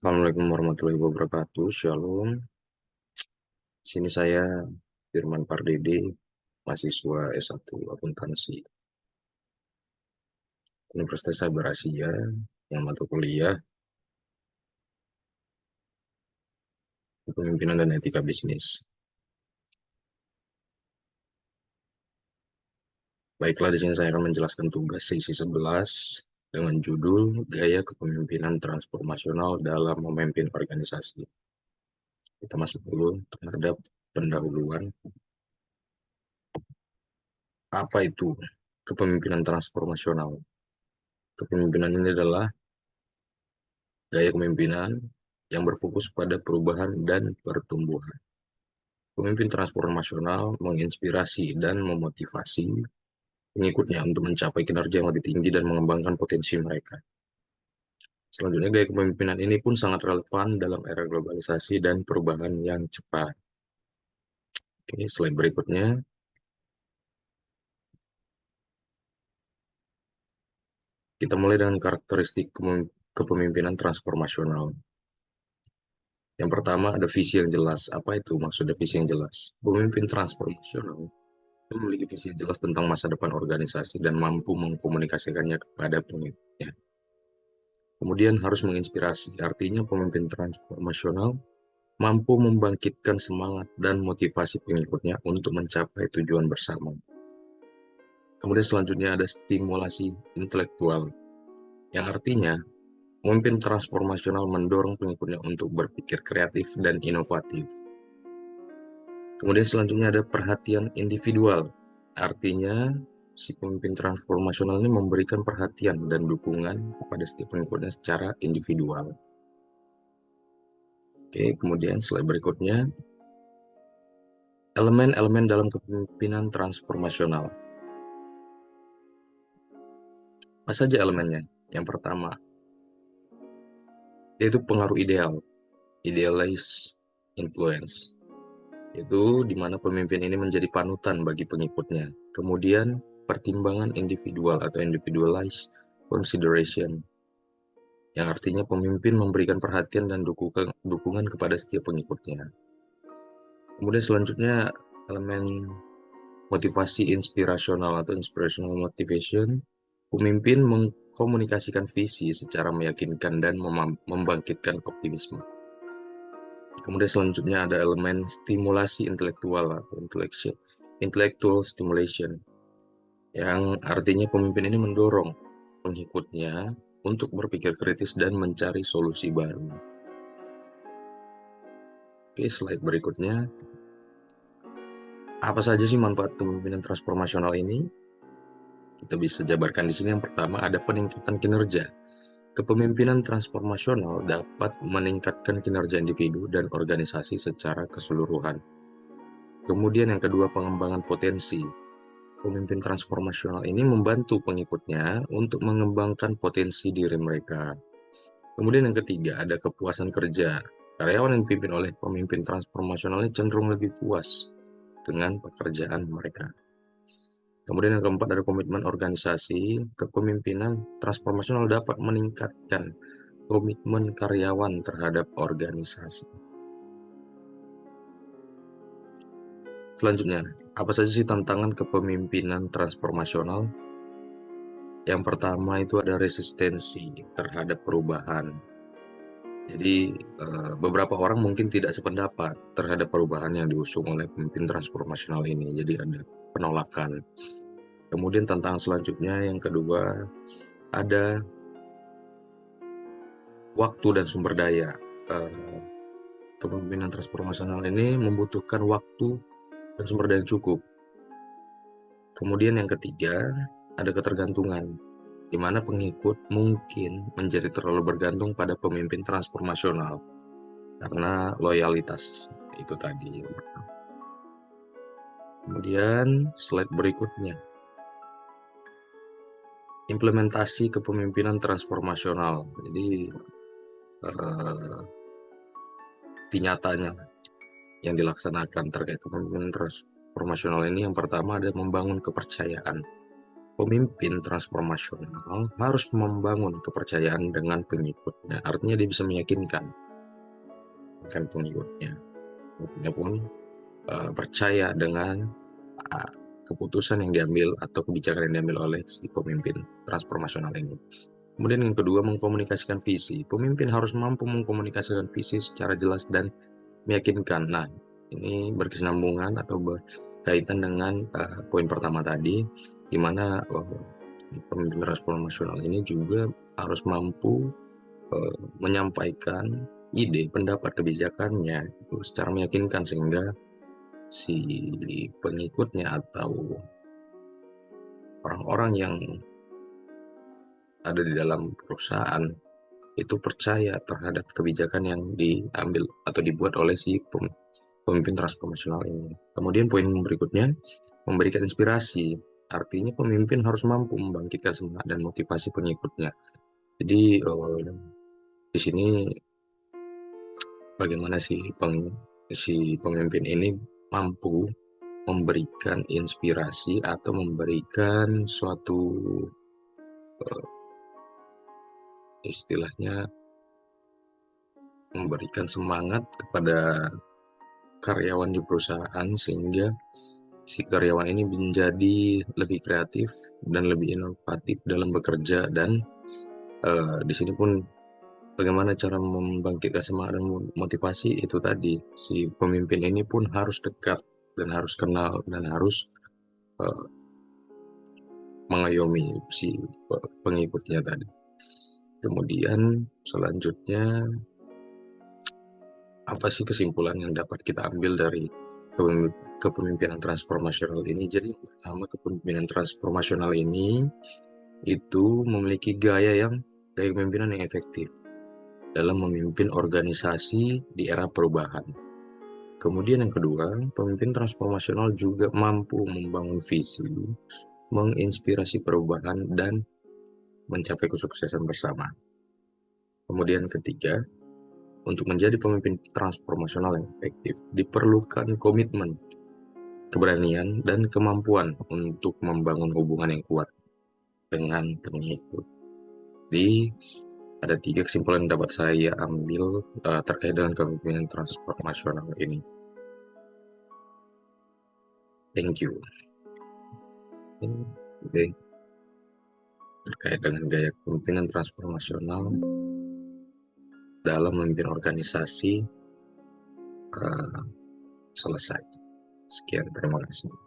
Assalamualaikum warahmatullahi wabarakatuh. Shalom. Sini saya Firman Pardede, mahasiswa S1 Akuntansi Universitas Sabar Asia yang mata kuliah Kepemimpinan dan Etika Bisnis. Baiklah, di sini saya akan menjelaskan tugas sesi 11 dengan judul Gaya Kepemimpinan Transformasional dalam Memimpin Organisasi. Kita masuk dulu terhadap pendahuluan. Apa itu kepemimpinan transformasional? Kepemimpinan ini adalah gaya kepemimpinan yang berfokus pada perubahan dan pertumbuhan. Pemimpin transformasional menginspirasi dan memotivasi pengikutnya untuk mencapai kinerja yang lebih tinggi dan mengembangkan potensi mereka. Selanjutnya, gaya kepemimpinan ini pun sangat relevan dalam era globalisasi dan perubahan yang cepat. Oke, slide berikutnya. Kita mulai dengan karakteristik kepemimpinan transformasional. Yang pertama, ada visi yang jelas. Apa itu maksudnya visi yang jelas? Pemimpin transformasional memiliki visi jelas tentang masa depan organisasi dan mampu mengkomunikasikannya kepada pengikutnya. Kemudian harus menginspirasi, artinya pemimpin transformasional mampu membangkitkan semangat dan motivasi pengikutnya untuk mencapai tujuan bersama. Kemudian selanjutnya ada stimulasi intelektual, yang artinya pemimpin transformasional mendorong pengikutnya untuk berpikir kreatif dan inovatif. Kemudian selanjutnya ada perhatian individual, artinya si pemimpin transformasional ini memberikan perhatian dan dukungan kepada setiap pengikutnya secara individual. Oke, kemudian slide berikutnya, elemen-elemen dalam kepemimpinan transformasional. Apa saja elemennya? Yang pertama, yaitu pengaruh ideal, idealized influence. Itu di mana pemimpin ini menjadi panutan bagi pengikutnya. Kemudian pertimbangan individual atau individualized consideration, yang artinya pemimpin memberikan perhatian dan dukungan kepada setiap pengikutnya. Kemudian selanjutnya elemen motivasi inspirasional atau inspirational motivation, pemimpin mengkomunikasikan visi secara meyakinkan dan membangkitkan optimisme. Kemudian selanjutnya ada elemen stimulasi intelektual atau intellectual stimulation, yang artinya pemimpin ini mendorong pengikutnya untuk berpikir kritis dan mencari solusi baru. Oke, slide berikutnya. Apa saja sih manfaat kepemimpinan transformasional ini? Kita bisa jabarkan di sini. Yang pertama ada peningkatan kinerja. Kepemimpinan transformasional dapat meningkatkan kinerja individu dan organisasi secara keseluruhan. Kemudian yang kedua, pengembangan potensi. Pemimpin transformasional ini membantu pengikutnya untuk mengembangkan potensi diri mereka. Kemudian yang ketiga, ada kepuasan kerja. Karyawan yang dipimpin oleh pemimpin transformasional ini cenderung lebih puas dengan pekerjaan mereka. Kemudian yang keempat, ada komitmen organisasi. Kepemimpinan transformasional dapat meningkatkan komitmen karyawan terhadap organisasi. Selanjutnya, apa saja sih tantangan kepemimpinan transformasional? Yang pertama itu ada resistensi terhadap perubahan. Jadi beberapa orang mungkin tidak sependapat terhadap perubahan yang diusung oleh pemimpin transformasional ini. Jadi ada penolakan. Kemudian tantangan selanjutnya yang kedua ada waktu dan sumber daya. Kepemimpinan transformasional ini membutuhkan waktu dan sumber daya yang cukup. Kemudian yang ketiga ada ketergantungan, di mana pengikut mungkin menjadi terlalu bergantung pada pemimpin transformasional karena loyalitas itu tadi. Kemudian slide berikutnya, implementasi kepemimpinan transformasional. Jadi di nyatanya yang dilaksanakan terkait kepemimpinan transformasional ini, yang pertama ada membangun kepercayaan. pemimpin transformasional harus membangun kepercayaan dengan pengikutnya. Artinya dia bisa meyakinkan kan pengikutnya. Pengikutnya pun percaya dengan uh, keputusan yang diambil atau kebijakan yang diambil oleh si pemimpin transformasional ini. Kemudian yang kedua, mengkomunikasikan visi. Pemimpin harus mampu mengkomunikasikan visi secara jelas dan meyakinkan. Nah, ini berkesinambungan atau berkaitan dengan poin pertama tadi, di mana pemimpin transformasional ini juga harus mampu menyampaikan ide, pendapat, kebijakannya itu secara meyakinkan sehingga si pengikutnya atau orang-orang yang ada di dalam perusahaan itu percaya terhadap kebijakan yang diambil atau dibuat oleh si pemimpin transformasional ini. Kemudian poin berikutnya, memberikan inspirasi. Artinya pemimpin harus mampu membangkitkan semangat dan motivasi pengikutnya. Jadi di sini bagaimana si pemimpin ini mampu memberikan inspirasi atau memberikan suatu istilahnya memberikan semangat kepada karyawan di perusahaan sehingga si karyawan ini menjadi lebih kreatif dan lebih inovatif dalam bekerja dan di sini pun bagaimana cara membangkitkan semangat dan motivasi itu tadi si pemimpin ini pun harus dekat dan harus kenal dan harus uh, mengayomi si pengikutnya tadi. Kemudian selanjutnya apa sih kesimpulan yang dapat kita ambil dari kepemimpinan transformasional ini? Jadi pertama, kepemimpinan transformasional ini itu memiliki gaya kepemimpinan yang efektif dalam memimpin organisasi di era perubahan. Kemudian yang kedua, pemimpin transformasional juga mampu membangun visi, menginspirasi perubahan, dan mencapai kesuksesan bersama. Kemudian ketiga, untuk menjadi pemimpin transformasional yang efektif, diperlukan komitmen, keberanian, dan kemampuan untuk membangun hubungan yang kuat dengan pengikut. Jadi, ada tiga kesimpulan yang dapat saya ambil terkait dengan kepemimpinan transformasional ini. Thank you. Oke. Terkait dengan gaya kepemimpinan transformasional dalam memimpin organisasi selesai. Sekian, terima kasih.